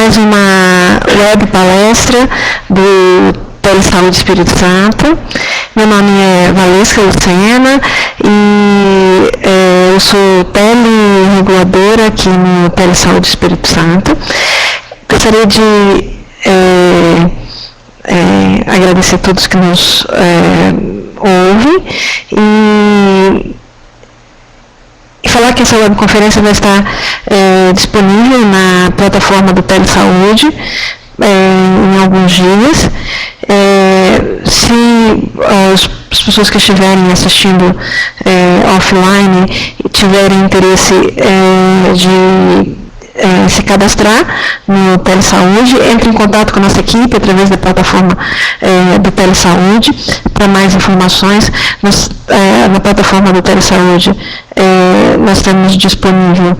mais uma web palestra do Telesaúde Espírito Santo. Meu nome é Valesca Lucena e eu sou telereguladora aqui no Telesaúde Espírito Santo. Gostaria de agradecer a todos que nos ouvem e falar que essa webconferência vai estar disponível na plataforma do Telesaúde em alguns dias. Se as pessoas que estiverem assistindo offline e tiverem interesse de se cadastrar no Telesaúde, entre em contato com a nossa equipe através da plataforma do Telesaúde. Para mais informações, na plataforma do Telesaúde nós temos disponível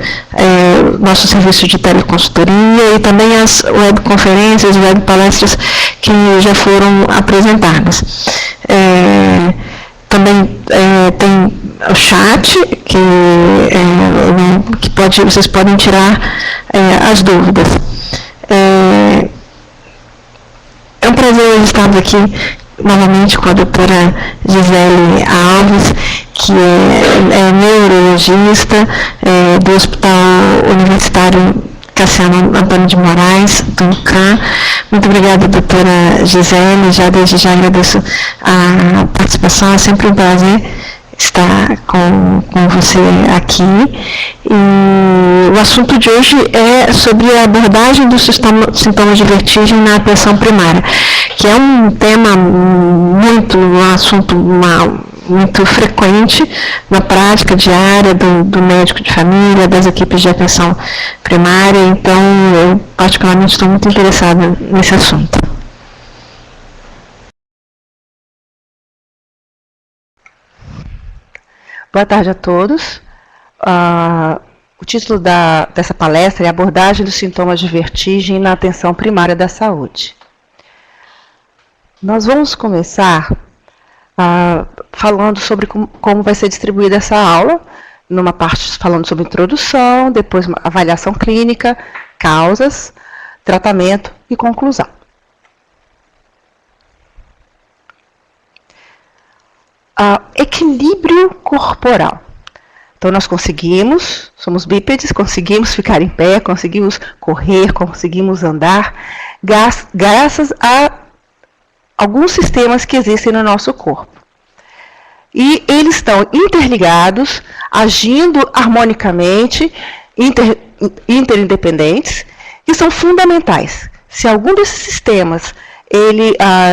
nosso serviço de teleconsultoria e também as webconferências, webpalestras que já foram apresentadas. Também tem o chat, vocês podem tirar as dúvidas. É um prazer estarmos aqui novamente com a doutora Gisele Alves, que é neurologista do Hospital Universitário Cassiano Antônio de Moraes, do UCAM. Muito obrigada, doutora Gisele. Desde já agradeço a participação. É sempre um prazer estar com você aqui. E o assunto de hoje é sobre a abordagem dos sintomas de vertigem na atenção primária, que é um tema um assunto muito frequente na prática diária do médico de família, das equipes de atenção primária. Então, eu particularmente estou muito interessada nesse assunto. Boa tarde a todos. O título dessa palestra é Abordagem dos sintomas de vertigem na atenção primária da saúde. Nós vamos começar falando sobre como vai ser distribuída essa aula, numa parte falando sobre introdução, depois uma avaliação clínica, causas, tratamento e conclusão. Equilíbrio corporal. Então, nós somos bípedes, conseguimos ficar em pé, conseguimos correr, conseguimos andar, graças a alguns sistemas que existem no nosso corpo. E eles estão interligados, agindo harmonicamente, interindependentes, e são fundamentais. Se algum desses sistemas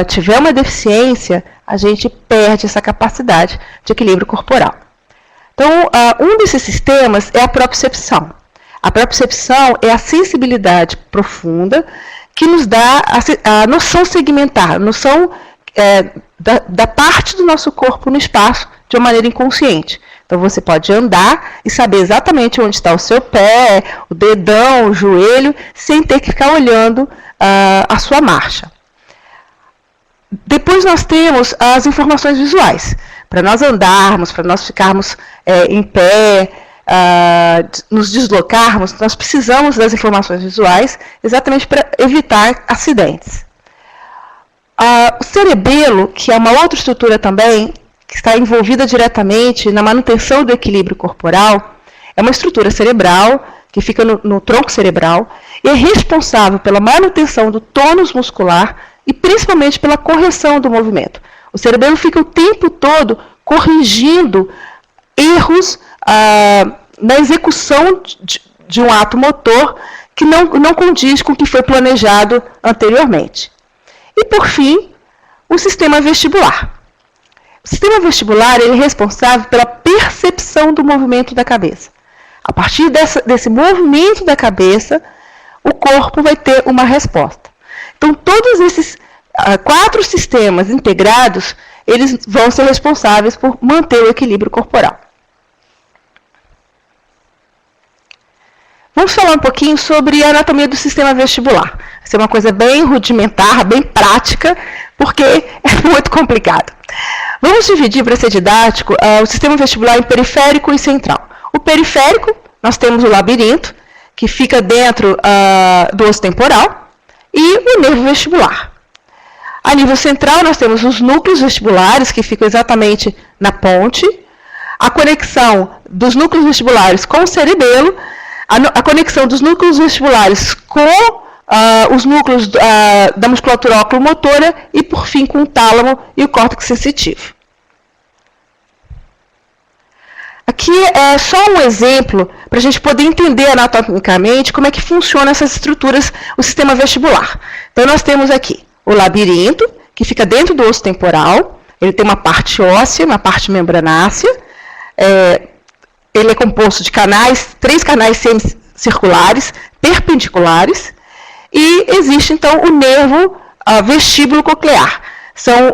tiver uma deficiência, a gente perde essa capacidade de equilíbrio corporal. Então, um desses sistemas é a propriocepção. A propriocepção é a sensibilidade profunda que nos dá a noção segmentar, a noção da parte do nosso corpo no espaço de uma maneira inconsciente. Então, você pode andar e saber exatamente onde está o seu pé, o dedão, o joelho, sem ter que ficar olhando a sua marcha. Depois nós temos as informações visuais. Para nós andarmos, para nós ficarmos em pé, nos deslocarmos, nós precisamos das informações visuais exatamente para evitar acidentes. O cerebelo, que é uma outra estrutura também, que está envolvida diretamente na manutenção do equilíbrio corporal, é uma estrutura cerebral que fica no tronco cerebral e é responsável pela manutenção do tônus muscular e principalmente pela correção do movimento. O cerebelo fica o tempo todo corrigindo erros na execução de um ato motor que não condiz com o que foi planejado anteriormente. E, por fim, o sistema vestibular. O sistema vestibular ele é responsável pela percepção do movimento da cabeça. A partir desse movimento da cabeça, o corpo vai ter uma resposta. Então, todos esses 4 sistemas integrados, eles vão ser responsáveis por manter o equilíbrio corporal. Vamos falar um pouquinho sobre a anatomia do sistema vestibular. Isso é uma coisa bem rudimentar, bem prática, porque é muito complicado. Vamos dividir, para ser didático, o sistema vestibular em periférico e central. O periférico, nós temos o labirinto, que fica dentro do osso temporal, e o nervo vestibular. A nível central, nós temos os núcleos vestibulares, que ficam exatamente na ponte, a conexão dos núcleos vestibulares com o cerebelo, a conexão dos núcleos vestibulares com os núcleos da musculatura oculomotora e, por fim, com o tálamo e o córtex sensitivo. Aqui é só um exemplo para a gente poder entender anatomicamente como é que funcionam essas estruturas, o sistema vestibular. Então, nós temos aqui o labirinto, que fica dentro do osso temporal. Ele tem uma parte óssea, uma parte membranácea. Ele é composto de canais, 3 canais semicirculares, perpendiculares. E existe, então, o nervo vestíbulo coclear.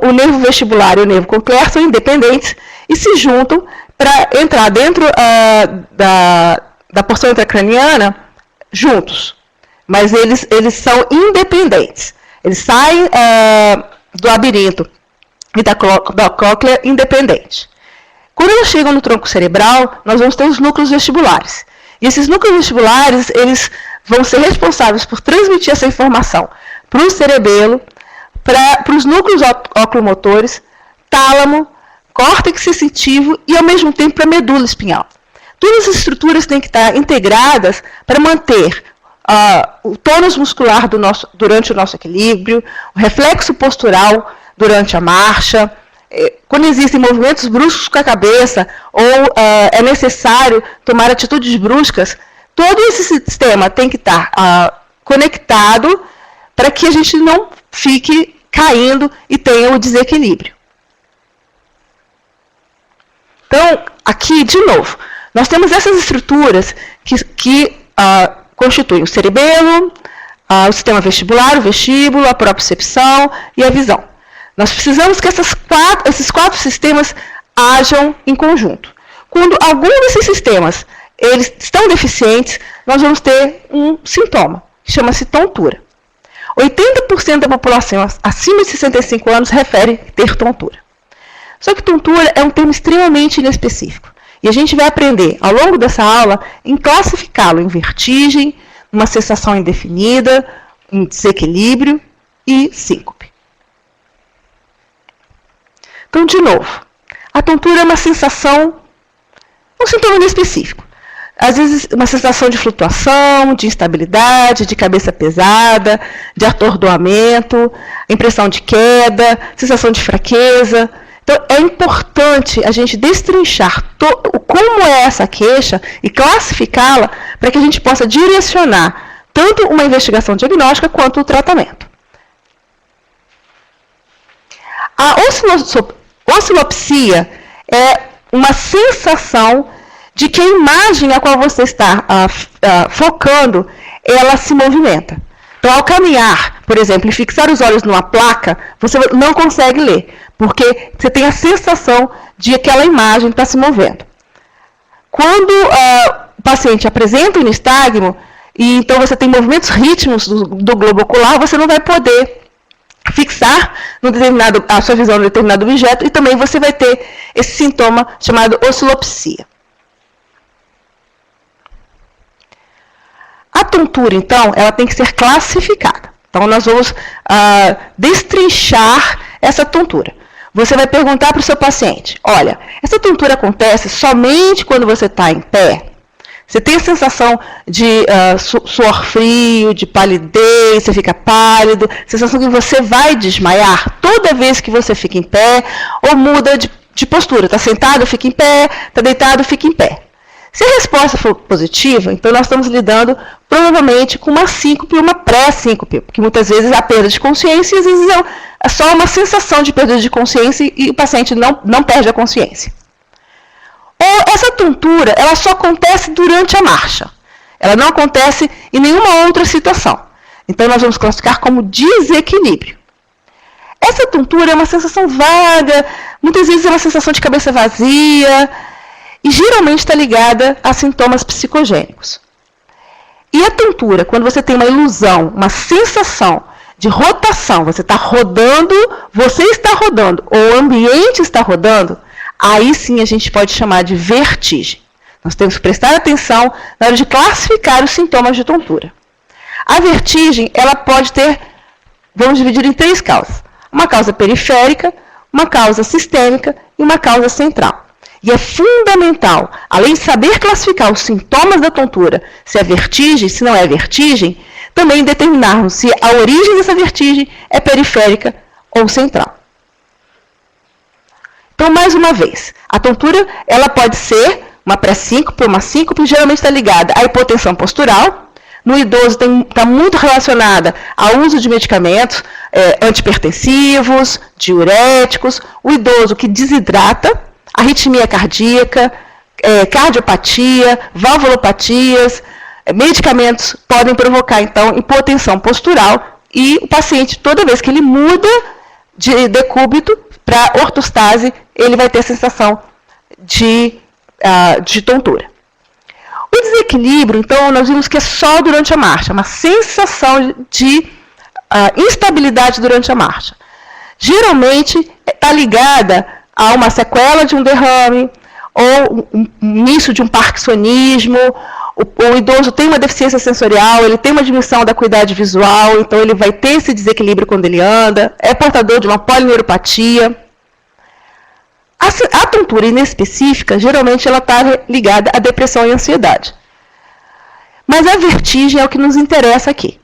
O nervo vestibular e o nervo coclear são independentes e se juntam para entrar dentro da porção intracraniana juntos. Mas eles são independentes. Eles saem do labirinto e da cóclea independente. Quando eles chegam no tronco cerebral, nós vamos ter os núcleos vestibulares. E esses núcleos vestibulares, eles vão ser responsáveis por transmitir essa informação para o cerebelo, para os núcleos oculomotores, tálamo, córtex sensitivo e, ao mesmo tempo, para a medula espinhal. Todas as estruturas têm que estar integradas para manter o tônus muscular durante o nosso equilíbrio, o reflexo postural durante a marcha. Quando existem movimentos bruscos com a cabeça ou é necessário tomar atitudes bruscas, todo esse sistema tem que estar conectado para que a gente não fique caindo e tenha o desequilíbrio. Então, aqui, de novo, nós temos essas estruturas que constituem o cerebelo, o sistema vestibular, o vestíbulo, a propriocepção e a visão. Nós precisamos que esses 4 sistemas ajam em conjunto. Quando algum desses sistemas eles estão deficientes, nós vamos ter um sintoma, que chama-se tontura. 80% da população acima de 65 anos refere ter tontura. Só que tontura é um termo extremamente inespecífico. E a gente vai aprender, ao longo dessa aula, em classificá-lo em vertigem, uma sensação indefinida, em desequilíbrio e síncope. Então, de novo, a tontura é uma sensação, um sintoma inespecífico. Às vezes, uma sensação de flutuação, de instabilidade, de cabeça pesada, de atordoamento, impressão de queda, sensação de fraqueza. Então, é importante a gente destrinchar como é essa queixa e classificá-la para que a gente possa direcionar tanto uma investigação diagnóstica quanto o tratamento. A oscilopsia é uma sensação de que a imagem a qual você está focando, ela se movimenta. Então, ao caminhar, por exemplo, e fixar os olhos numa placa, você não consegue ler, porque você tem a sensação de que aquela imagem está se movendo. Quando o paciente apresenta o nistagmo, e então você tem movimentos rítmicos do globo ocular, você não vai poder fixar a sua visão no determinado objeto, e também você vai ter esse sintoma chamado oscilopsia. A tontura, então, ela tem que ser classificada. Então, nós vamos destrinchar essa tontura. Você vai perguntar para o seu paciente, olha, essa tontura acontece somente quando você está em pé? Você tem a sensação de suor frio, de palidez, você fica pálido, sensação que você vai desmaiar toda vez que você fica em pé, ou muda de postura, está sentado, fica em pé, está deitado, fica em pé. Se a resposta for positiva, então nós estamos lidando provavelmente com uma síncope ou uma pré-síncope, porque muitas vezes há perda de consciência e às vezes é só uma sensação de perda de consciência e o paciente não perde a consciência. Ou essa tontura, ela só acontece durante a marcha. Ela não acontece em nenhuma outra situação. Então nós vamos classificar como desequilíbrio. Essa tontura é uma sensação vaga, muitas vezes é uma sensação de cabeça vazia, e geralmente está ligada a sintomas psicogênicos. E a tontura, quando você tem uma ilusão, uma sensação de rotação, você está rodando, ou o ambiente está rodando, aí sim a gente pode chamar de vertigem. Nós temos que prestar atenção na hora de classificar os sintomas de tontura. A vertigem, ela pode ter, vamos dividir em 3 causas. Uma causa periférica, uma causa sistêmica e uma causa central. E é fundamental, além de saber classificar os sintomas da tontura, se é vertigem, se não é vertigem, também determinarmos se a origem dessa vertigem é periférica ou central. Então, mais uma vez, a tontura ela pode ser uma pré-síncope, uma síncope, geralmente está ligada à hipotensão postural. No idoso está muito relacionada ao uso de medicamentos antipertensivos, diuréticos, o idoso que desidrata, arritmia cardíaca, cardiopatia, valvulopatias, medicamentos podem provocar, então, hipotensão postural e o paciente, toda vez que ele muda de decúbito para ortostase, ele vai ter sensação de tontura. O desequilíbrio, então, nós vimos que é só durante a marcha, uma sensação de instabilidade durante a marcha. Geralmente, está ligada a uma sequela de um derrame, ou um início de um parkinsonismo, o idoso tem uma deficiência sensorial, ele tem uma diminuição da acuidade visual, então ele vai ter esse desequilíbrio quando ele anda, é portador de uma polineuropatia. A tontura inespecífica, geralmente, ela está ligada à depressão e ansiedade. Mas a vertigem é o que nos interessa aqui.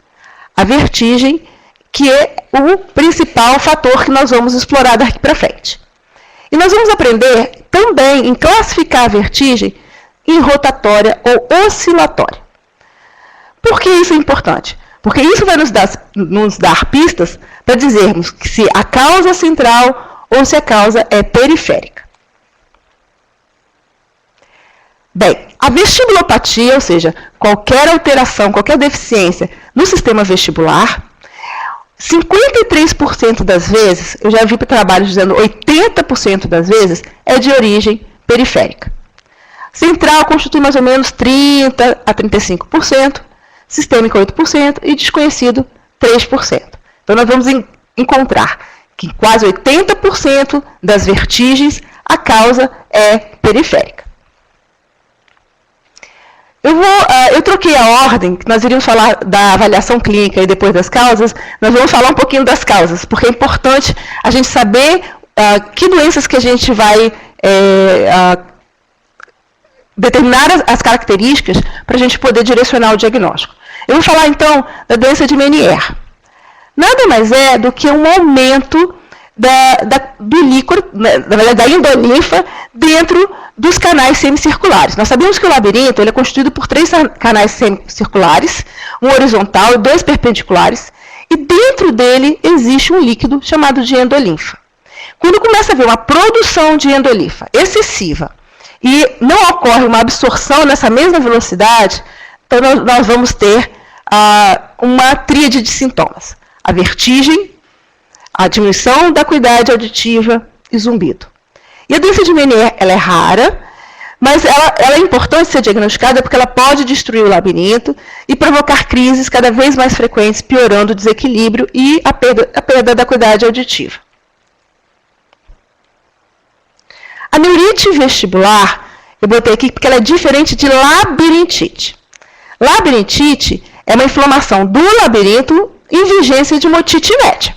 A vertigem, que é o principal fator que nós vamos explorar daqui para frente. E nós vamos aprender também em classificar a vertigem em rotatória ou oscilatória. Por que isso é importante? Porque isso vai nos dar pistas para dizermos que se a causa é central ou se a causa é periférica. Bem, a vestibulopatia, ou seja, qualquer alteração, qualquer deficiência no sistema vestibular, 53% das vezes, eu já vi para trabalho dizendo 80% das vezes, é de origem periférica. Central constitui mais ou menos 30% a 35%, sistêmica 8% e desconhecido 3%. Então nós vamos encontrar que em quase 80% das vertigens a causa é periférica. Eu troquei a ordem, que nós iríamos falar da avaliação clínica e depois das causas, nós vamos falar um pouquinho das causas, porque é importante a gente saber que doenças que a gente vai determinar as características para a gente poder direcionar o diagnóstico. Eu vou falar, então, da doença de Meniere. Nada mais é do que um aumento do líquor, da endolinfa dentro dos canais semicirculares. Nós sabemos que o labirinto ele é constituído por 3 canais semicirculares, um horizontal e 2 perpendiculares, e dentro dele existe um líquido chamado de endolinfa. Quando começa a haver uma produção de endolinfa excessiva e não ocorre uma absorção nessa mesma velocidade, então nós vamos ter uma tríade de sintomas. A vertigem, a diminuição da acuidade auditiva e zumbido. E a doença de Meniere, ela é rara, mas ela é importante ser diagnosticada porque ela pode destruir o labirinto e provocar crises cada vez mais frequentes, piorando o desequilíbrio e a perda da acuidade auditiva. A neurite vestibular, eu botei aqui porque ela é diferente de labirintite. Labirintite é uma inflamação do labirinto em vigência de uma otite média.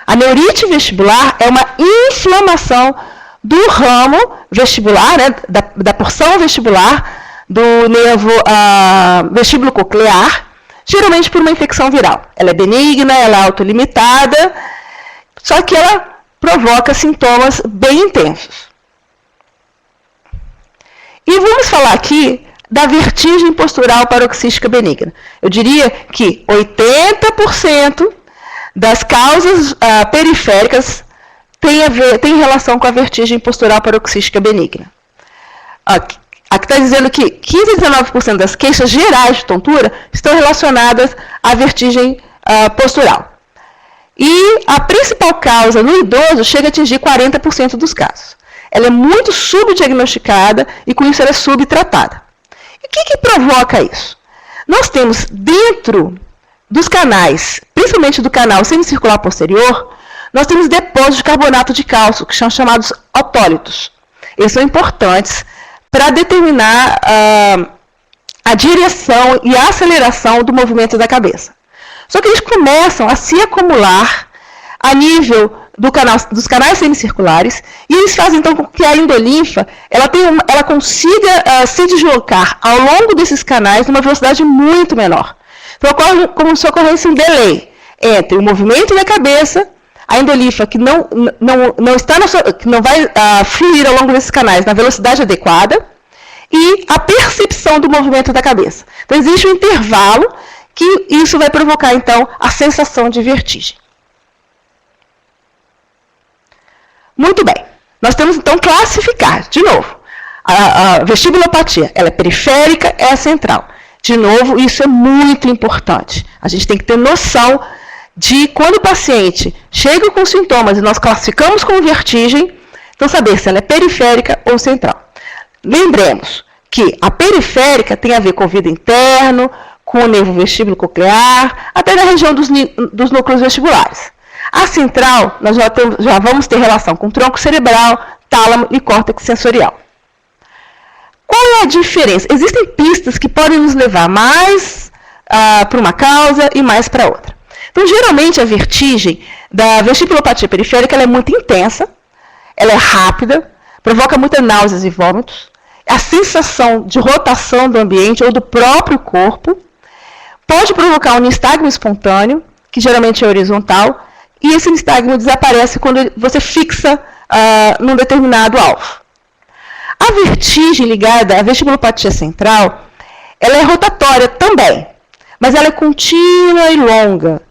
A neurite vestibular é uma inflamação do ramo vestibular, né, da porção vestibular do nervo vestíbulo coclear, geralmente por uma infecção viral. Ela é benigna, ela é autolimitada, só que ela provoca sintomas bem intensos. E vamos falar aqui da vertigem postural paroxística benigna. Eu diria que 80% das causas periféricas tem relação com a vertigem postural paroxística benigna. Aqui está dizendo que 15 a 19% das queixas gerais de tontura estão relacionadas à vertigem postural. E a principal causa no idoso chega a atingir 40% dos casos. Ela é muito subdiagnosticada e com isso ela é subtratada. E o que provoca isso? Nós temos dentro dos canais, principalmente do canal semicircular posterior, nós temos depósitos de carbonato de cálcio, que são chamados otólitos. Eles são importantes para determinar a direção e a aceleração do movimento da cabeça. Só que eles começam a se acumular a nível dos canais semicirculares, e eles fazem então com que a endolinfa ela consiga se deslocar ao longo desses canais numa velocidade muito menor. Então ocorre como se ocorresse um delay entre o movimento da cabeça, a endolinfa que não vai fluir ao longo desses canais na velocidade adequada, e a percepção do movimento da cabeça. Então existe um intervalo que isso vai provocar então a sensação de vertigem. Muito bem, nós temos então classificar, de novo, a vestibulopatia, ela é periférica, é central. De novo, isso é muito importante. A gente tem que ter noção de quando o paciente chega com sintomas e nós classificamos como vertigem, então saber se ela é periférica ou central. Lembremos que a periférica tem a ver com o ouvido interno, com o nervo vestíbulo coclear, até na região dos núcleos vestibulares. A central, nós já vamos ter relação com tronco cerebral, tálamo e córtex sensorial. Qual é a diferença? Existem pistas que podem nos levar mais para uma causa e mais para outra. Então, geralmente, a vertigem da vestibulopatia periférica ela é muito intensa, ela é rápida, provoca muitas náuseas e vômitos, a sensação de rotação do ambiente ou do próprio corpo, pode provocar um nistagmo espontâneo, que geralmente é horizontal, e esse nistagmo desaparece quando você fixa num determinado alvo. A vertigem ligada à vestibulopatia central, ela é rotatória também, mas ela é contínua e longa,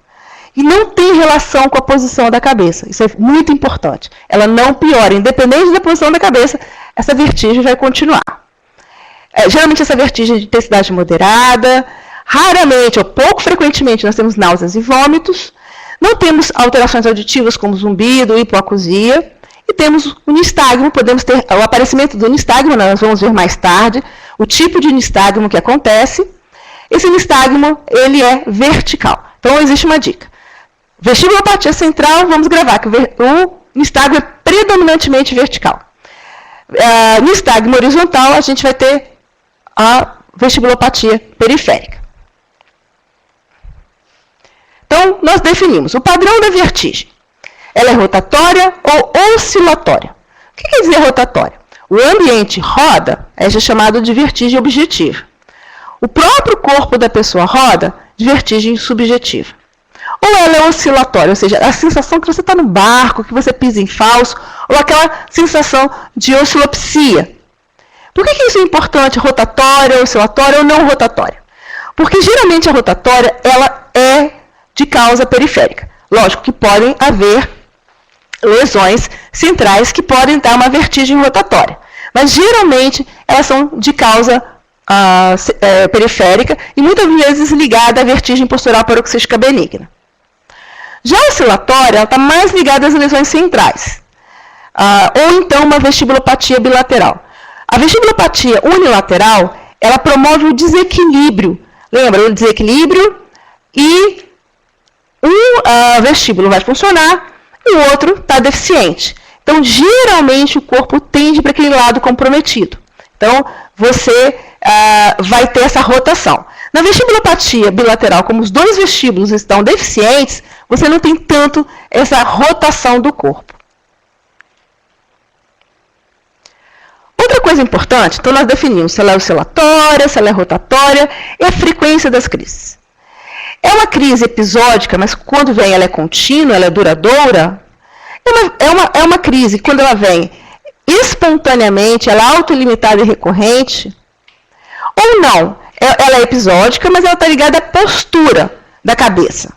e não tem relação com a posição da cabeça. Isso é muito importante. Ela não piora, independente da posição da cabeça, essa vertigem vai continuar. Geralmente essa vertigem é de intensidade moderada, raramente ou pouco frequentemente nós temos náuseas e vômitos, não temos alterações auditivas como zumbido, hipoacusia, e temos o nistagmo, podemos ter o aparecimento do nistagmo, nós vamos ver mais tarde, o tipo de nistagmo que acontece. Esse nistagmo, ele é vertical. Então, existe uma dica. Vestibulopatia central, vamos gravar que o nistagmo é predominantemente vertical. Nistagmo horizontal, a gente vai ter a vestibulopatia periférica. Então, nós definimos o padrão da vertigem. Ela é rotatória ou oscilatória. O que quer dizer rotatória? O ambiente roda, é chamado de vertigem objetiva. O próprio corpo da pessoa roda, de vertigem subjetiva. Ou ela é oscilatória, ou seja, a sensação que você está no barco, que você pisa em falso, ou aquela sensação de oscilopsia. Por que isso é importante, rotatória, oscilatória ou não rotatória? Porque geralmente a rotatória ela é de causa periférica. Lógico que podem haver lesões centrais que podem dar uma vertigem rotatória, mas geralmente elas são de causa periférica e muitas vezes ligada à vertigem postural paroxística benigna. Já a oscilatória está mais ligada às lesões centrais, ou então uma vestibulopatia bilateral. A vestibulopatia unilateral, ela promove o desequilíbrio. Lembra, o desequilíbrio e um vestíbulo vai funcionar e o outro está deficiente. Então, geralmente, o corpo tende para aquele lado comprometido. Então, você vai ter essa rotação. Na vestibulopatia bilateral, como os dois vestíbulos estão deficientes, você não tem tanto essa rotação do corpo. Outra coisa importante, então nós definimos se ela é oscilatória, se ela é rotatória, e a frequência das crises. É uma crise episódica, mas quando vem ela é contínua, ela é duradoura. É uma crise, quando ela vem espontaneamente, ela é autolimitada e recorrente. Ou não, ela é episódica, mas ela está ligada à postura da cabeça.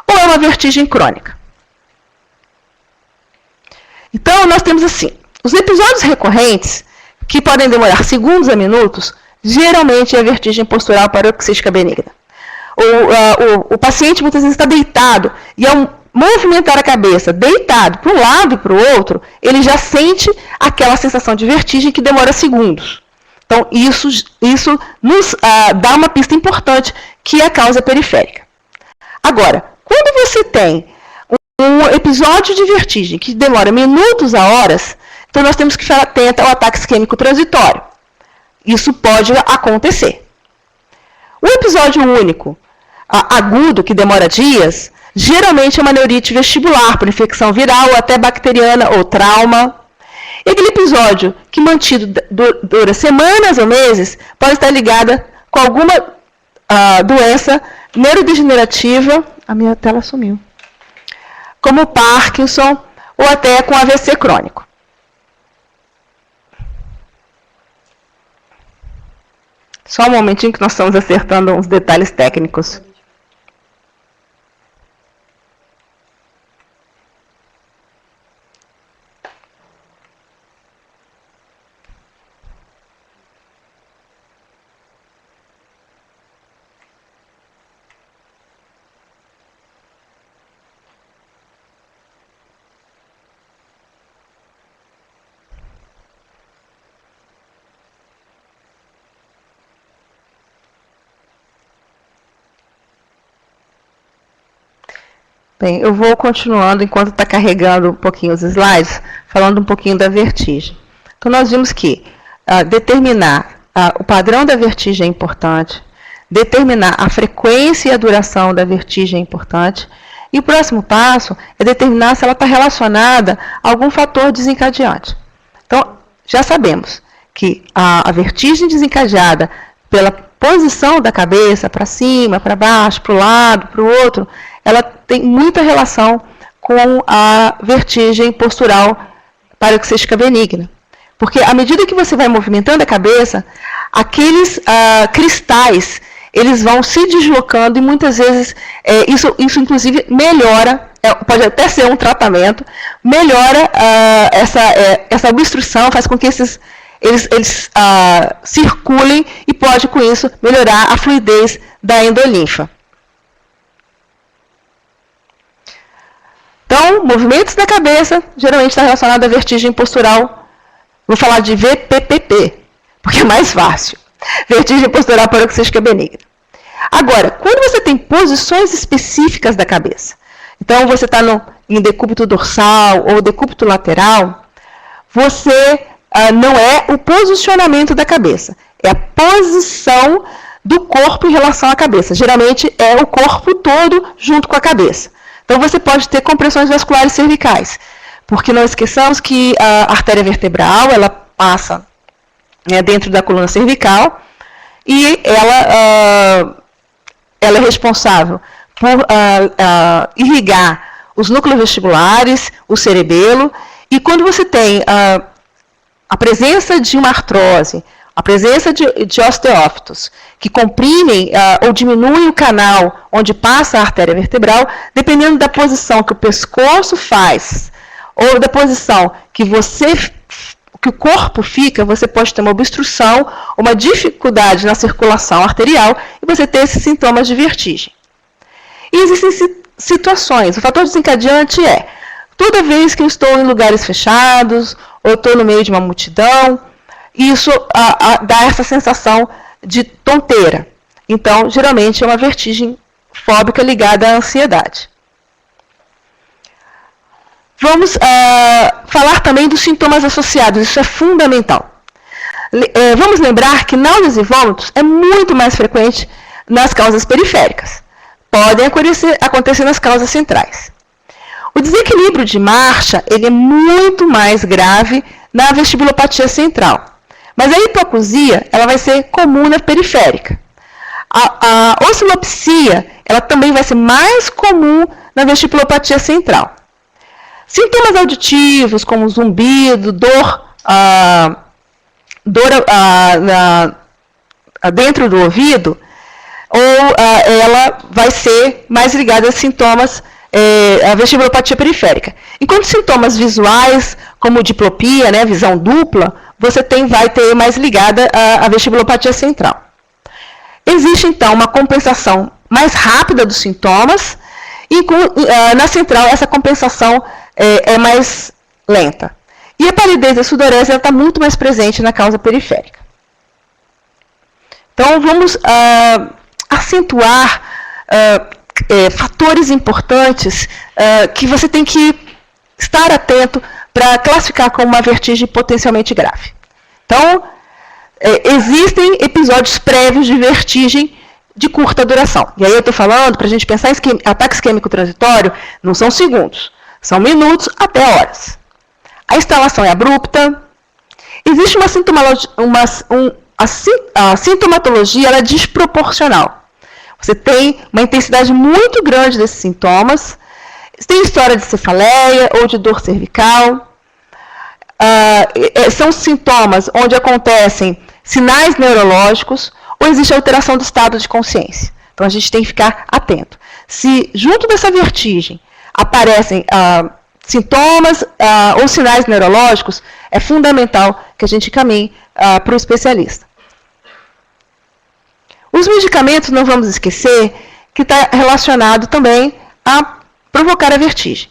Ou é uma vertigem crônica. Então, nós temos assim, os episódios recorrentes, que podem demorar segundos a minutos, geralmente é a vertigem postural paroxística benigna. O paciente muitas vezes está deitado e ao movimentar a cabeça deitado para um lado e para o outro, ele já sente aquela sensação de vertigem que demora segundos. Então, isso nos dá uma pista importante, que é a causa periférica. Agora, quando você tem um episódio de vertigem que demora minutos a horas, então nós temos que ficar atento ao ataque isquêmico transitório. isso pode acontecer. O episódio único, agudo, que demora dias, geralmente é uma neurite vestibular, por infecção viral ou até bacteriana ou trauma. E aquele episódio que mantido dura semanas ou meses pode estar ligada com alguma doença neurodegenerativa, a minha tela sumiu, como Parkinson ou até com AVC crônico. Só um momentinho que nós estamos acertando uns detalhes técnicos. Bem, eu vou continuando enquanto está carregando um pouquinho os slides, falando um pouquinho da vertigem. Então, nós vimos que determinar o padrão da vertigem é importante, determinar a frequência e a duração da vertigem é importante, e o próximo passo é determinar se ela está relacionada a algum fator desencadeante. Então, já sabemos que a vertigem desencadeada pela posição da cabeça para cima, para baixo, para o lado, para o outro, ela tem muita relação com a vertigem postural paroxística benigna. Porque à medida que você vai movimentando a cabeça, aqueles cristais, eles vão se deslocando e muitas vezes isso inclusive melhora, pode até ser um tratamento, melhora essa obstrução, faz com que eles circulem e pode com isso melhorar a fluidez da endolinfa. Então, movimentos da cabeça geralmente está relacionado à vertigem postural. Vou falar de VPPP, porque é mais fácil. Vertigem postural paroxística benigna. Agora, quando você tem posições específicas da cabeça, então você está em decúbito dorsal ou decúbito lateral, você não é o posicionamento da cabeça, é a posição do corpo em relação à cabeça. Geralmente é o corpo todo junto com a cabeça. Então, você pode ter compressões vasculares cervicais, porque não esqueçamos que a artéria vertebral, ela passa dentro da coluna cervical e ela é responsável por irrigar os núcleos vestibulares, o cerebelo, e quando você tem a presença de uma artrose, a presença de osteófitos, que comprimem ou diminuem o canal onde passa a artéria vertebral, dependendo da posição que o pescoço faz, ou da posição que o corpo fica, você pode ter uma obstrução, uma dificuldade na circulação arterial, e você ter esses sintomas de vertigem. E existem situações, o fator desencadeante é, toda vez que eu estou em lugares fechados, ou estou no meio de uma multidão, isso dá essa sensação de tonteira. Então, geralmente, é uma vertigem fóbica ligada à ansiedade. Vamos falar também dos sintomas associados, isso é fundamental. Vamos lembrar que náuseas e vômitos é muito mais frequente nas causas periféricas. Podem acontecer nas causas centrais. O desequilíbrio de marcha ele é muito mais grave na vestibulopatia central. Mas a hipoacusia, ela vai ser comum na periférica. A oscilopsia, ela também vai ser mais comum na vestibulopatia central. Sintomas auditivos, como zumbido, dor dentro do ouvido, ela vai ser mais ligada a sintomas a vestibulopatia periférica. Enquanto sintomas visuais, como diplopia, visão dupla, você vai ter mais ligada à vestibulopatia central. Existe, então, uma compensação mais rápida dos sintomas, e na central essa compensação é mais lenta. E a palidez e a sudorese está muito mais presente na causa periférica. Então, vamos acentuar fatores importantes que você tem que estar atento para classificar como uma vertigem potencialmente grave. Então, existem episódios prévios de vertigem de curta duração. E aí eu estou falando, para a gente pensar em ataque isquêmico transitório, não são segundos, são minutos até horas. A instalação é abrupta. Existe uma a sintomatologia ela é desproporcional. Você tem uma intensidade muito grande desses sintomas. Tem história de cefaleia ou de dor cervical. São sintomas onde acontecem sinais neurológicos ou existe alteração do estado de consciência. Então, a gente tem que ficar atento. Se junto dessa vertigem aparecem sintomas ou sinais neurológicos, é fundamental que a gente caminhe para o especialista. Os medicamentos, não vamos esquecer, que está relacionado também a provocar a vertigem.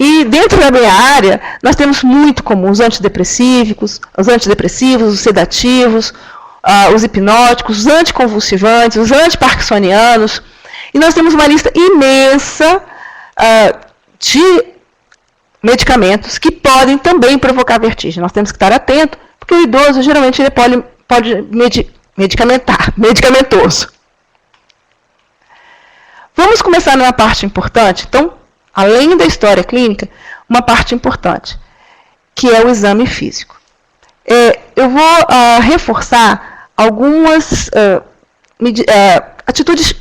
E dentro da minha área, nós temos muito comum os antidepressivos, os sedativos, os hipnóticos, os anticonvulsivantes, os antiparkinsonianos. E nós temos uma lista imensa de medicamentos que podem também provocar vertigem. Nós temos que estar atento, porque o idoso, geralmente, ele pode medicamentoso. Vamos começar numa parte importante. Então, além da história clínica, uma parte importante, que é o exame físico. Eu vou reforçar algumas atitudes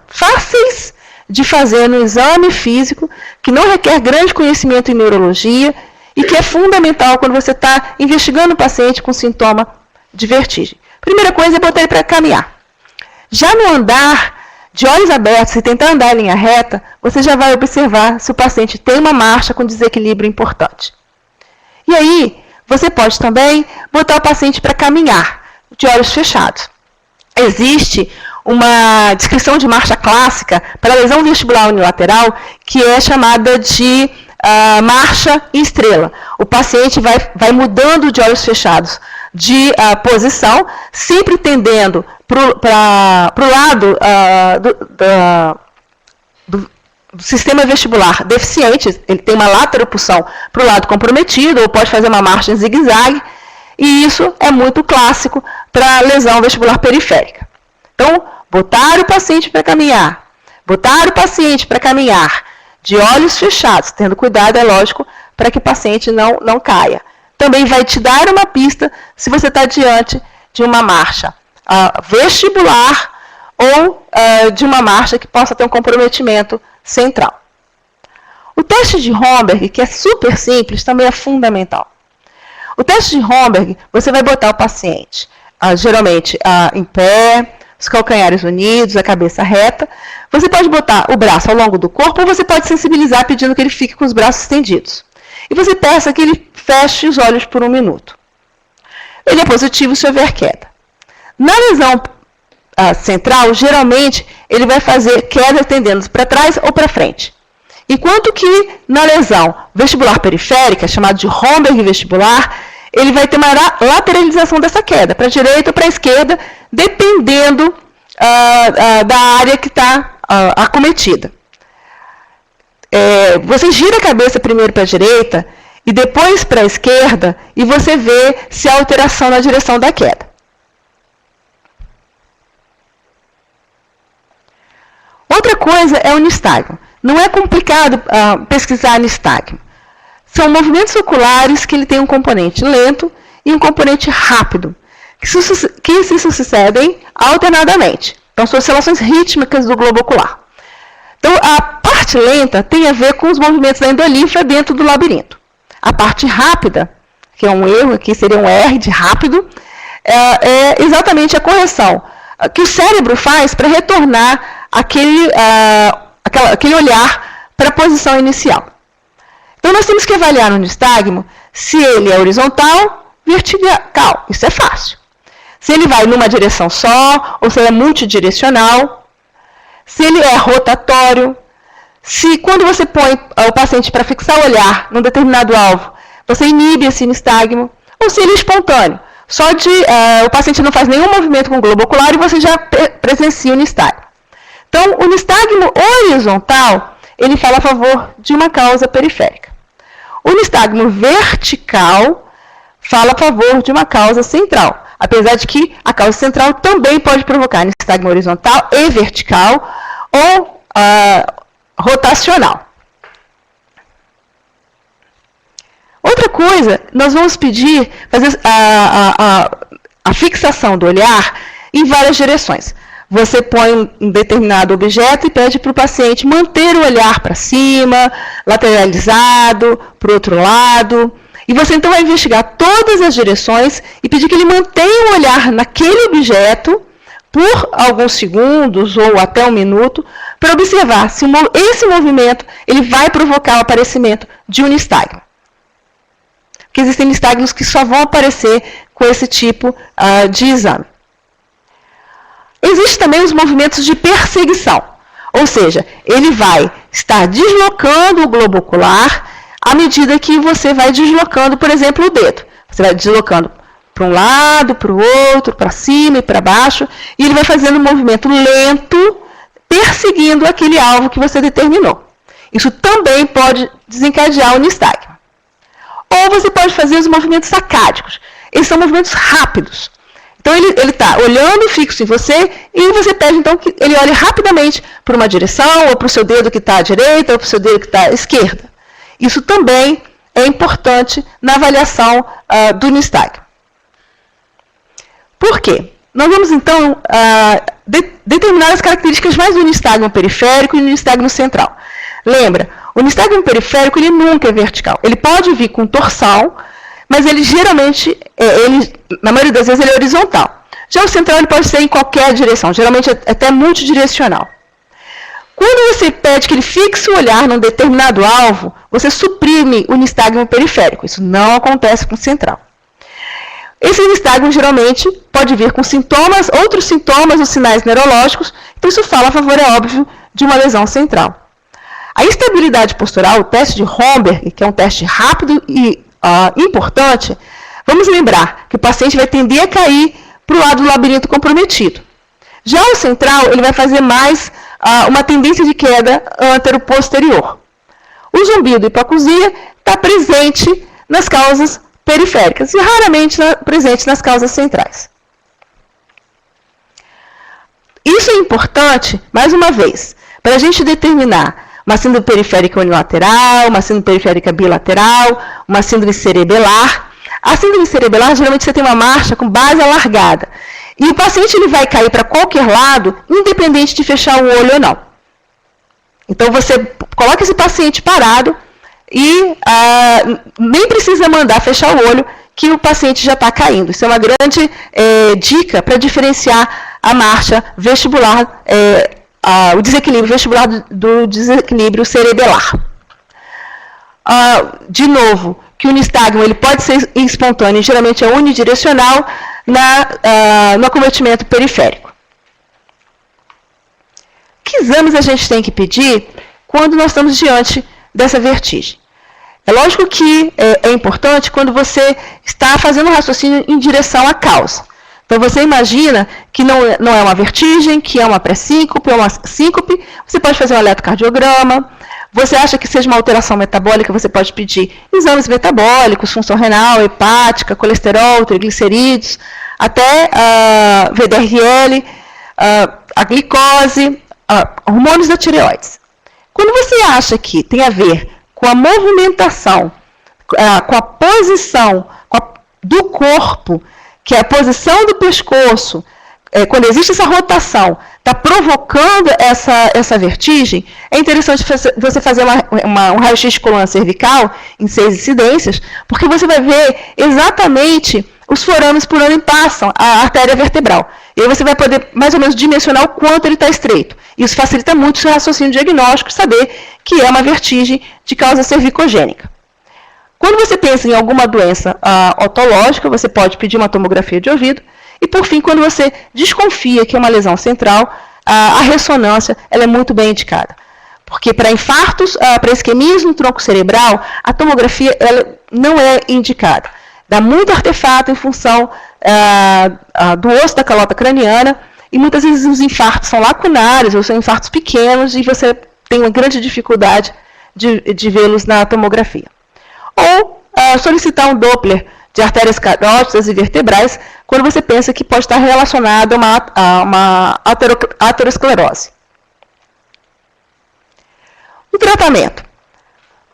fáceis de fazer no exame físico, que não requer grande conhecimento em neurologia e que é fundamental quando você está investigando o paciente com sintoma de vertigem. Primeira coisa é botar ele para caminhar. Já no andar, de olhos abertos e tentar andar em linha reta, você já vai observar se o paciente tem uma marcha com desequilíbrio importante. E aí, você pode também botar o paciente para caminhar, de olhos fechados. Existe uma descrição de marcha clássica para a lesão vestibular unilateral, que é chamada de marcha em estrela. O paciente vai mudando de olhos fechados de posição, sempre tendendo para o lado do sistema vestibular deficiente. Ele tem uma lateropulsão para o lado comprometido, ou pode fazer uma marcha em zigue-zague, e isso é muito clássico para lesão vestibular periférica. Então, botar o paciente para caminhar, de olhos fechados, tendo cuidado, é lógico, para que o paciente não caia. Também vai te dar uma pista se você está diante de uma marcha vestibular ou de uma marcha que possa ter um comprometimento central. O teste de Romberg, que é super simples, também é fundamental. O teste de Romberg, você vai botar o paciente, geralmente em pé, os calcanhares unidos, a cabeça reta. Você pode botar o braço ao longo do corpo ou você pode sensibilizar pedindo que ele fique com os braços estendidos. E você peça que ele feche os olhos por 1 minuto. Ele é positivo se houver queda. Na lesão central, geralmente, ele vai fazer queda tendendo para trás ou para frente. Enquanto que na lesão vestibular periférica, chamada de Romberg vestibular, ele vai ter uma lateralização dessa queda, para a direita ou para a esquerda, dependendo da área que está acometida. Você gira a cabeça primeiro para a direita e depois para a esquerda e você vê se há alteração na direção da queda. Outra coisa é o nistagmo. Não é complicado pesquisar nistagmo. São movimentos oculares que ele tem um componente lento e um componente rápido, que se sucedem alternadamente. Então, são oscilações rítmicas do globo ocular. Então, a parte lenta tem a ver com os movimentos da endolinfa dentro do labirinto. A parte rápida, que é um erro aqui, seria um R de rápido, é exatamente a correção que o cérebro faz para retornar aquele olhar para a posição inicial. Então, nós temos que avaliar no nistagmo se ele é horizontal, vertical. Isso é fácil. Se ele vai numa direção só, ou se ele é multidirecional, se ele é rotatório, se quando você põe o paciente para fixar o olhar num determinado alvo, você inibe esse nistagmo, ou se ele é espontâneo. Só o paciente não faz nenhum movimento com o globo ocular e você já presencia o nistagmo. Então, o nistagmo horizontal, ele fala a favor de uma causa periférica. O nistagmo vertical fala a favor de uma causa central, apesar de que a causa central também pode provocar nistagmo horizontal e vertical ou rotacional. Outra coisa, nós vamos pedir fazer a fixação do olhar em várias direções. Você põe um determinado objeto e pede para o paciente manter o olhar para cima, lateralizado, para o outro lado. E você então vai investigar todas as direções e pedir que ele mantenha o olhar naquele objeto por alguns segundos ou até um minuto, para observar se esse movimento ele vai provocar o aparecimento de um nistagmo. Porque existem nistagmos que só vão aparecer com esse tipo de exame. Existem também os movimentos de perseguição, ou seja, ele vai estar deslocando o globo ocular à medida que você vai deslocando, por exemplo, o dedo. Você vai deslocando para um lado, para o outro, para cima e para baixo, e ele vai fazendo um movimento lento, perseguindo aquele alvo que você determinou. Isso também pode desencadear o nistagmo. Ou você pode fazer os movimentos sacádicos. Eles são movimentos rápidos. Então, ele está olhando fixo em você e você pede, então, que ele olhe rapidamente para uma direção, ou para o seu dedo que está à direita, ou para o seu dedo que está à esquerda. Isso também é importante na avaliação do nistagmo. Por quê? Nós vamos, então, determinar as características mais do nistagmo periférico e do nistagmo central. Lembra, o nistagmo periférico ele nunca é vertical. Ele pode vir com torção, mas ele geralmente, na maioria das vezes, ele é horizontal. Já o central ele pode ser em qualquer direção, geralmente até multidirecional. Quando você pede que ele fixe o olhar num determinado alvo, você suprime o nistagmo periférico. Isso não acontece com o central. Esse nistagmo geralmente pode vir com sintomas, outros sintomas ou sinais neurológicos, então isso fala a favor, é óbvio, de uma lesão central. A estabilidade postural, o teste de Romberg, que é um teste rápido e importante, vamos lembrar que o paciente vai tender a cair para o lado do labirinto comprometido. Já o central, ele vai fazer mais uma tendência de queda antero-posterior. O zumbido e hipoacusia está presente nas causas periféricas e raramente presente nas causas centrais. Isso é importante, mais uma vez, para a gente determinar uma síndrome periférica unilateral, uma síndrome periférica bilateral, uma síndrome cerebelar. A síndrome cerebelar, geralmente você tem uma marcha com base alargada. E o paciente ele vai cair para qualquer lado, independente de fechar o olho ou não. Então, você coloca esse paciente parado e nem precisa mandar fechar o olho, que o paciente já está caindo. Isso é uma grande dica para diferenciar a marcha vestibular, o desequilíbrio vestibular do desequilíbrio cerebelar. De novo, que o nistagmo ele pode ser espontâneo, geralmente é unidirecional no acometimento periférico. Que exames a gente tem que pedir quando nós estamos diante dessa vertigem? É lógico que é importante quando você está fazendo um raciocínio em direção à causa. Então, você imagina que não é uma vertigem, que é uma pré-síncope, ou uma síncope, você pode fazer um eletrocardiograma. Você acha que seja uma alteração metabólica, você pode pedir exames metabólicos, função renal, hepática, colesterol, triglicerídeos, até VDRL, a glicose, hormônios da tireoide. Quando você acha que tem a ver com a movimentação, com a posição do corpo, que é a posição do pescoço, quando existe essa rotação, está provocando essa vertigem, é interessante você fazer um raio-x de coluna cervical em 6 incidências, porque você vai ver exatamente os forames por onde passam a artéria vertebral. E aí você vai poder mais ou menos dimensionar o quanto ele está estreito. Isso facilita muito o seu raciocínio diagnóstico, saber que é uma vertigem de causa cervicogênica. Quando você pensa em alguma doença otológica, você pode pedir uma tomografia de ouvido. E, por fim, quando você desconfia que é uma lesão central, a ressonância ela é muito bem indicada. Porque para infartos, para isquemias no tronco cerebral, a tomografia ela não é indicada. Dá muito artefato em função do osso da calota craniana, e muitas vezes os infartos são lacunares, ou são infartos pequenos, e você tem uma grande dificuldade de vê-los na tomografia. Ou solicitar um Doppler de artérias carótidas e vertebrais, quando você pensa que pode estar relacionado a uma aterosclerose. O tratamento.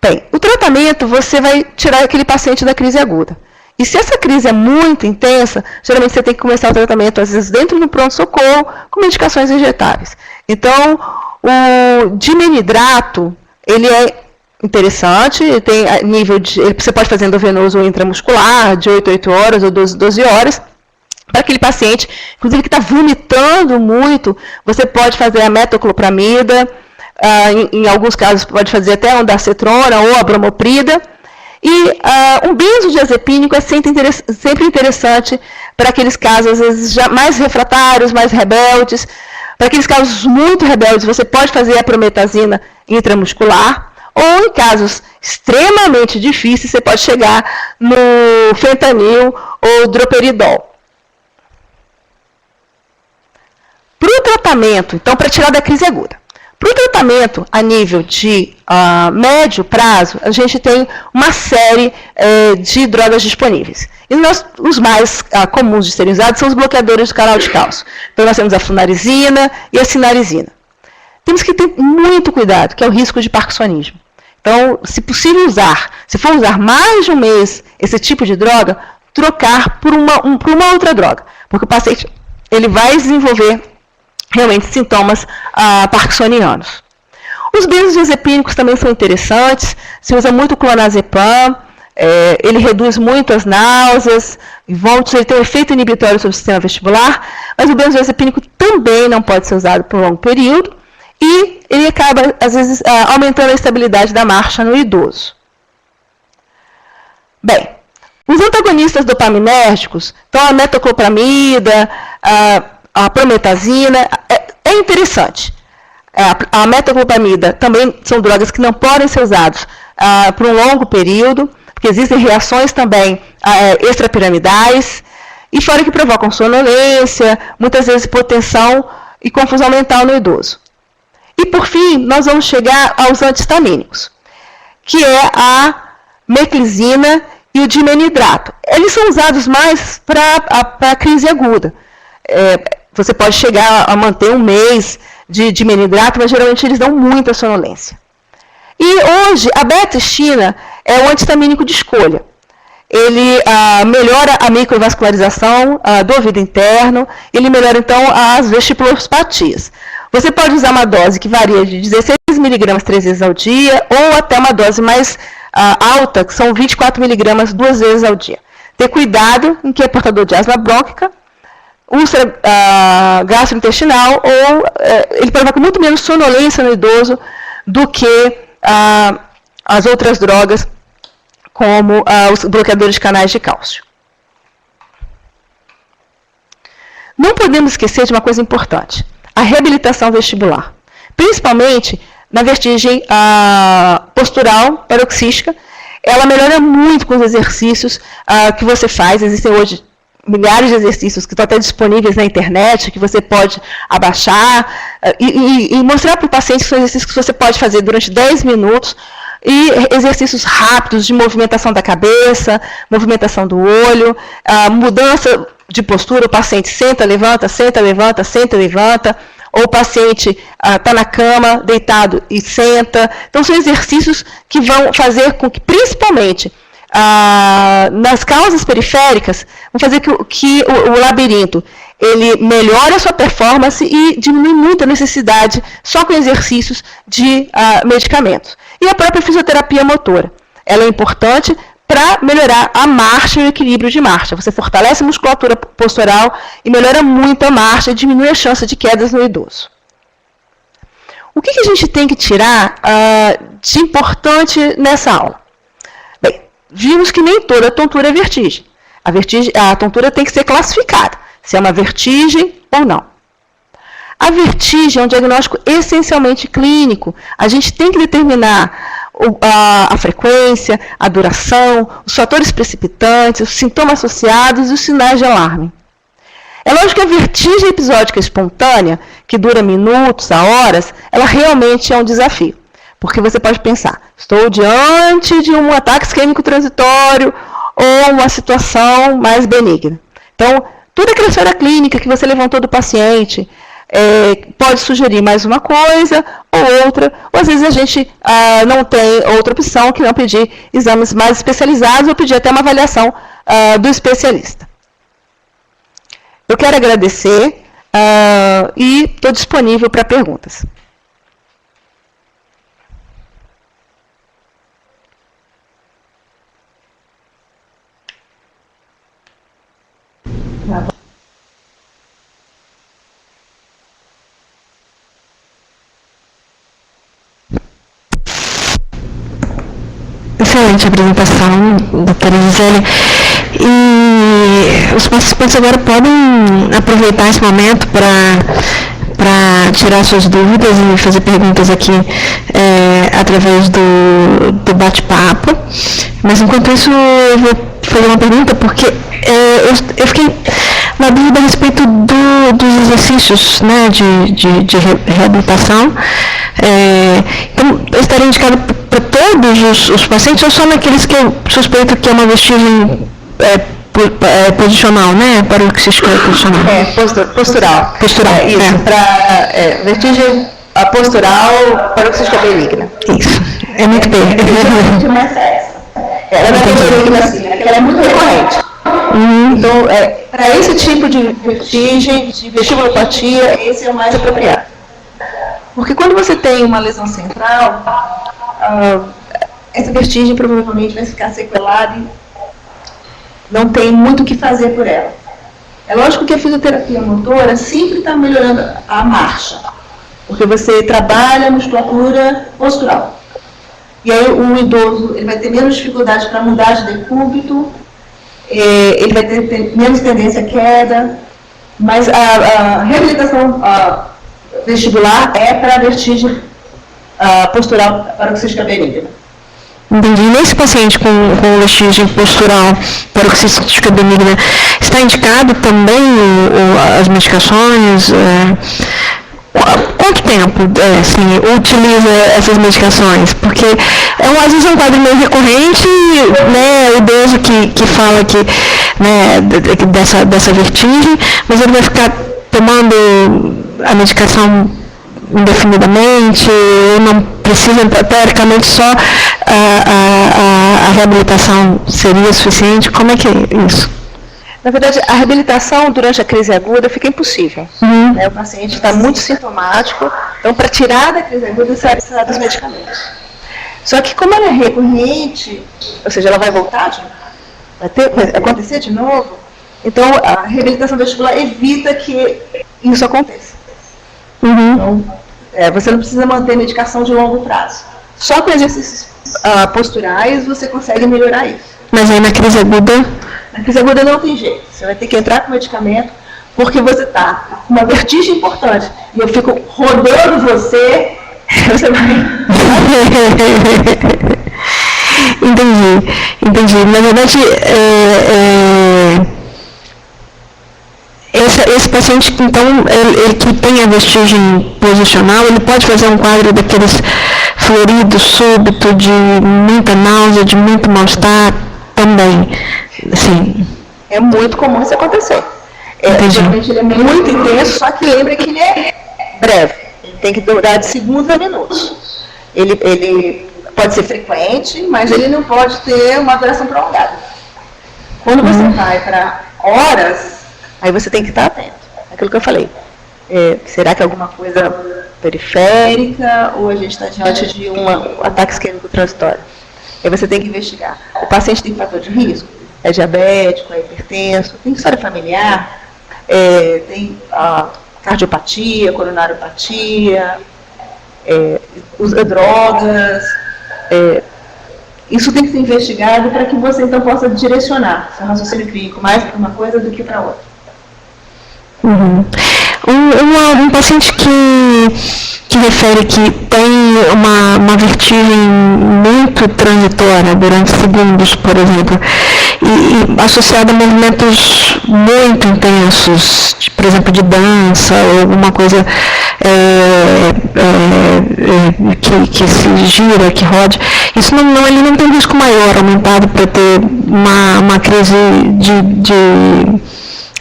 Bem, o tratamento você vai tirar aquele paciente da crise aguda. E se essa crise é muito intensa, geralmente você tem que começar o tratamento, às vezes, dentro do pronto-socorro, com medicações injetáveis. Então, o dimenidrato, ele é interessante, ele tem nível de, você pode fazer endovenoso ou intramuscular, de 8 a 8 horas ou 12 horas, para aquele paciente, inclusive que está vomitando muito, você pode fazer a metoclopramida, em alguns casos pode fazer até a ondansetrona ou a bromoprida, e um benzodiazepínico é sempre interessante para aqueles casos, às vezes, já mais refratários, mais rebeldes. Para aqueles casos muito rebeldes, você pode fazer a prometazina intramuscular, ou em casos extremamente difíceis, você pode chegar no fentanil ou droperidol. Para o tratamento, então, para tirar da crise aguda. Para o tratamento a nível de médio prazo, a gente tem uma série de drogas disponíveis. E os mais comuns de serem usados são os bloqueadores do canal de cálcio. Então, nós temos a flunarizina e a sinarizina. Temos que ter muito cuidado, que é o risco de parkinsonismo. Então, se possível usar, se for usar mais de um mês esse tipo de droga, trocar por uma outra droga. Porque o paciente ele vai desenvolver realmente sintomas parkinsonianos. Os benzodiazepínicos também são interessantes, se usa muito clonazepam, ele reduz muito as náuseas, ele tem um efeito inibitório sobre o sistema vestibular, mas o benzodiazepínico também não pode ser usado por um longo período, e ele acaba, às vezes, aumentando a estabilidade da marcha no idoso. Bem, os antagonistas dopaminérgicos, então a metoclopramida, a prometazina, é interessante. A metoclopramida também são drogas que não podem ser usadas por um longo período, porque existem reações também extrapiramidais, e fora que provocam sonolência, muitas vezes hipotensão e confusão mental no idoso. E, por fim, nós vamos chegar aos antihistamínicos, que é a meclizina e o dimenidrato. Eles são usados mais para a crise aguda. Você pode chegar a manter um mês de dimenidrato, mas geralmente eles dão muita sonolência. E hoje, a betastina é o antihistamínico de escolha. Ele melhora a microvascularização do ouvido interno, ele melhora, então, as vestibulopatias. Você pode usar uma dose que varia de 16 mg 3 vezes ao dia, ou até uma dose mais alta, que são 24 mg 2 vezes ao dia. Ter cuidado em que é portador de asma brônquica, úlcera gastrointestinal, ou ele provoca muito menos sonolência no idoso do que as outras drogas, como os bloqueadores de canais de cálcio. Não podemos esquecer de uma coisa importante, a reabilitação vestibular, principalmente na vertigem postural paroxística. Ela melhora muito com os exercícios que você faz. Existem hoje milhares de exercícios que estão até disponíveis na internet, que você pode abaixar e mostrar para o paciente que são exercícios que você pode fazer durante 10 minutos, e exercícios rápidos de movimentação da cabeça, movimentação do olho, mudança de postura, o paciente senta, levanta, senta, levanta, senta, levanta, ou o paciente está na cama, deitado e senta. Então, são exercícios que vão fazer com que, principalmente, nas causas periféricas, vão fazer que o labirinto ele melhore a sua performance e diminui muito a necessidade, só com exercícios, de medicamentos. E a própria fisioterapia motora, ela é importante para melhorar a marcha e o equilíbrio de marcha. Você fortalece a musculatura postural e melhora muito a marcha e diminui a chance de quedas no idoso. O que a gente tem que tirar de importante nessa aula? Bem, vimos que nem toda tontura é vertigem. A tontura tem que ser classificada, se é uma vertigem ou não. A vertigem é um diagnóstico essencialmente clínico. A gente tem que determinar a frequência, a duração, os fatores precipitantes, os sintomas associados e os sinais de alarme. É lógico que a vertigem episódica espontânea, que dura minutos a horas, ela realmente é um desafio. Porque você pode pensar, estou diante de um ataque isquêmico transitório ou uma situação mais benigna. Então, toda aquela história clínica que você levantou do paciente pode sugerir mais uma coisa ou outra, ou às vezes a gente não tem outra opção que não pedir exames mais especializados ou pedir até uma avaliação do especialista. Eu quero agradecer e estou disponível para perguntas. Excelente apresentação, doutora Gisele. E os participantes agora podem aproveitar esse momento para tirar suas dúvidas e fazer perguntas aqui através do bate-papo. Mas, enquanto isso, eu vou fazer uma pergunta, porque eu fiquei na dúvida a respeito dos exercícios, né, de reabilitação. Então, eu estaria indicado para todos os pacientes ou só naqueles que eu suspeito que é uma vestígio posicional, né? Paroxística posicional. Postural. Postural. Isso, para vertigem postural paroxística benigna. Isso. É muito bem. Ela não é benigna assim, ela é muito recorrente. Então, para esse tipo de vertigem, de vestibulopatia, esse é o mais apropriado. Porque quando você tem uma lesão central, essa vertigem provavelmente vai ficar sequelada e não tem muito o que fazer por ela. É lógico que a fisioterapia motora sempre está melhorando a marcha, porque você trabalha a musculatura postural. E aí o idoso ele vai ter menos dificuldade para mudar de decúbito, ele vai ter menos tendência à queda, mas a reabilitação vestibular é para a vertigem postural paroxística benigna. Entendi. Nesse paciente com vestígio postural paroxística benigna, está indicado também as medicações? Quanto tempo utiliza essas medicações? Porque às vezes é um quadro meio recorrente, né, o idoso que fala que, né, dessa vertigem, mas ele vai ficar tomando a medicação indefinidamente, ou não precisa, teoricamente, só a reabilitação seria suficiente? Como é que é isso? Na verdade, a reabilitação durante a crise aguda fica impossível. Né? O paciente está muito sintomático, então para tirar da crise aguda você vai precisar dos medicamentos. Só que como ela é recorrente, ou seja, ela vai voltar, vai acontecer de novo, então a reabilitação vestibular evita que isso aconteça. Então, você não precisa manter medicação de longo prazo. Só com exercícios posturais você consegue melhorar isso. Mas aí na crise aguda? Na crise aguda não tem jeito. Você vai ter que entrar com medicamento, porque você está com uma vertigem importante. E eu fico rodando você vai... Entendi. Na verdade, esse paciente, então, ele que tem a vestigem posicional, ele pode fazer um quadro daqueles floridos súbito, de muita náusea, de muito mal-estar também. Assim. É muito comum isso acontecer. Geralmente ele é muito intenso, só que lembra que ele é breve. Ele tem que durar de segundos a minutos. Ele pode ser frequente, mas ele não pode ter uma duração prolongada. Quando você vai para horas, aí você tem que estar atento. Aquilo que eu falei. Será que é alguma coisa periférica ou a gente está diante de um ataque isquêmico transitório? Aí você tem que investigar. O paciente tem fator de risco? É diabético, é hipertenso, tem história familiar, tem cardiopatia, coronariopatia, usa drogas. Isso tem que ser investigado para que você então possa direcionar seu raciocínio clínico mais para uma coisa do que para outra. Um paciente que refere que tem uma vertigem muito transitória durante segundos, por exemplo, e associada a movimentos muito intensos, por exemplo, de dança ou alguma coisa que se gira, que rode, Isso ele não tem risco maior aumentado para ter uma crise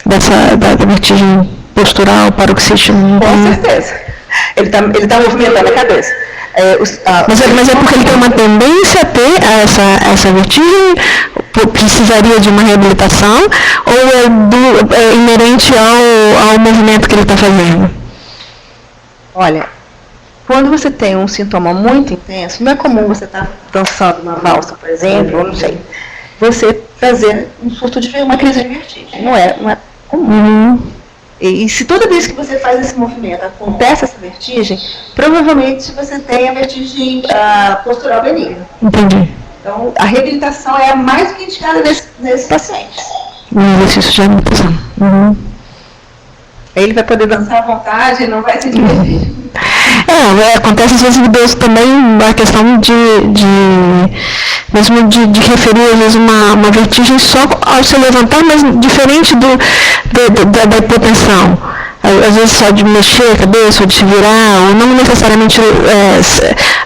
da vertigem postural, paroxístimo. Com certeza. Ele tá movimentando a cabeça. Mas é porque ele tem uma tendência a ter essa vertigem, precisaria de uma reabilitação, ou é inerente ao movimento que ele está fazendo? Olha, quando você tem um sintoma muito intenso, não é comum você estar dançando uma valsa, por exemplo, ou não sei, você fazer um surto de uma crise de vertigem. Não é comum. E se toda vez que você faz esse movimento acontece essa vertigem, provavelmente você tem a vertigem postural benigna. Entendi. Então, a reabilitação é a mais do que indicada nesse paciente. Um exercício de reabilitação. Aí ele vai poder dançar à vontade e não vai se divertir. Acontece às vezes no idoso também a questão mesmo de referir às vezes uma vertigem só ao se levantar, mas diferente da hipotensão. Às vezes só de mexer a cabeça, ou de se virar, ou não necessariamente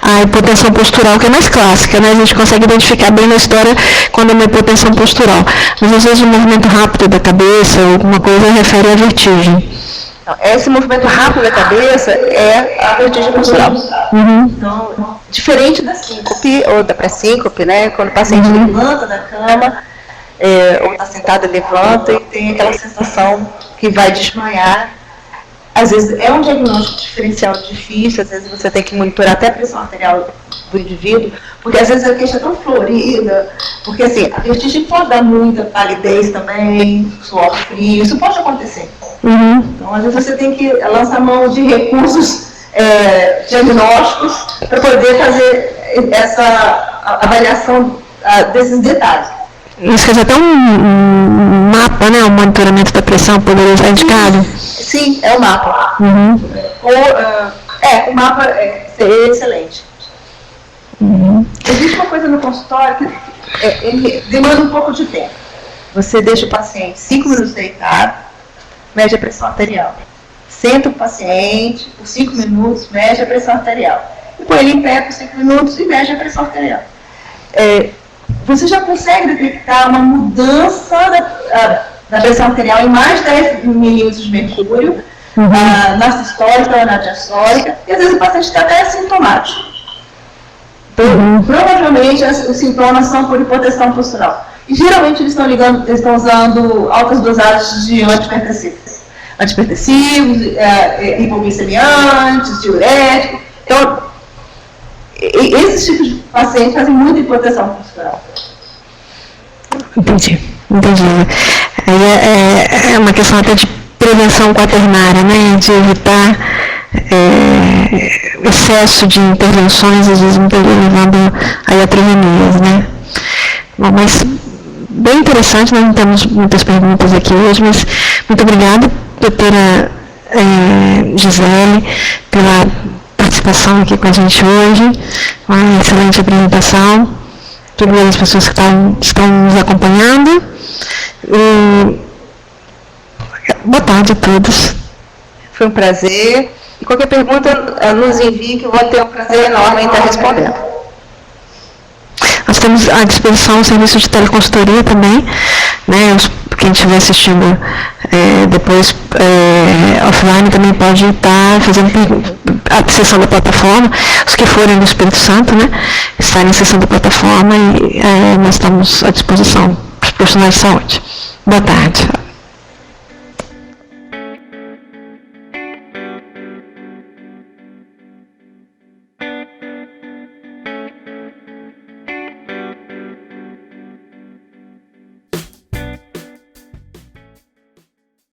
a hipotensão postural, que é mais clássica, né? A gente consegue identificar bem na história quando é uma hipotensão postural. Mas às vezes um movimento rápido da cabeça, alguma coisa refere à vertigem. Esse movimento rápido da cabeça é a vertigem postural. Então, diferente da síncope ou da pré-síncope, né? Quando o paciente levanta da cama, ou está sentado e levanta e tem aquela sensação que vai desmaiar. Às vezes é um diagnóstico diferencial difícil, às vezes você tem que monitorar até a pressão arterial do indivíduo, porque às vezes a queixa é tão florida, porque assim, a vertigem pode dar muita palidez também, suor frio, isso pode acontecer. Então, às vezes você tem que lançar mão de recursos diagnósticos para poder fazer essa avaliação desses detalhes. Isso quer dizer, até um mapa, né? O monitoramento da pressão poderia ser indicado? Sim, é o mapa. O mapa seria excelente. Existe uma coisa no consultório que ele demanda um pouco de tempo. Você deixa o paciente 5 minutos deitado, mede a pressão arterial. Senta o paciente por 5 minutos, mede a pressão arterial. E põe ele em pé por 5 minutos e mede a pressão arterial. Você já consegue detectar uma mudança da pressão arterial em mais de 10 milímetros de mercúrio, na sistólica ou na diastólica, e às vezes o paciente está até assintomático. Então, provavelmente os sintomas são por hipotensão postural. E geralmente eles estão usando altas dosagens de antipertensivos, hipoglicemiantes, diuréticos. Então, esses tipos de pacientes fazem muita hipotensão postural. Entendi. Aí é uma questão até de prevenção quaternária, né? De evitar excesso de intervenções, às vezes muitas vezes levando a iatrogenias, né? Bom, mas bem interessante, nós não temos muitas perguntas aqui hoje, mas muito obrigada, doutora Gisele, pela participação aqui com a gente hoje, uma excelente apresentação, todas as pessoas que estão nos acompanhando, e boa tarde a todos. Foi um prazer, e qualquer pergunta nos envie, que eu vou ter um prazer enorme em estar respondendo. Nós temos à disposição o serviço de teleconsultoria também, né? Quem estiver assistindo depois offline também pode estar fazendo a sessão da plataforma, os que forem do Espírito Santo, né? Estarem acessando a plataforma e nós estamos à disposição para os profissionais de saúde. Boa tarde.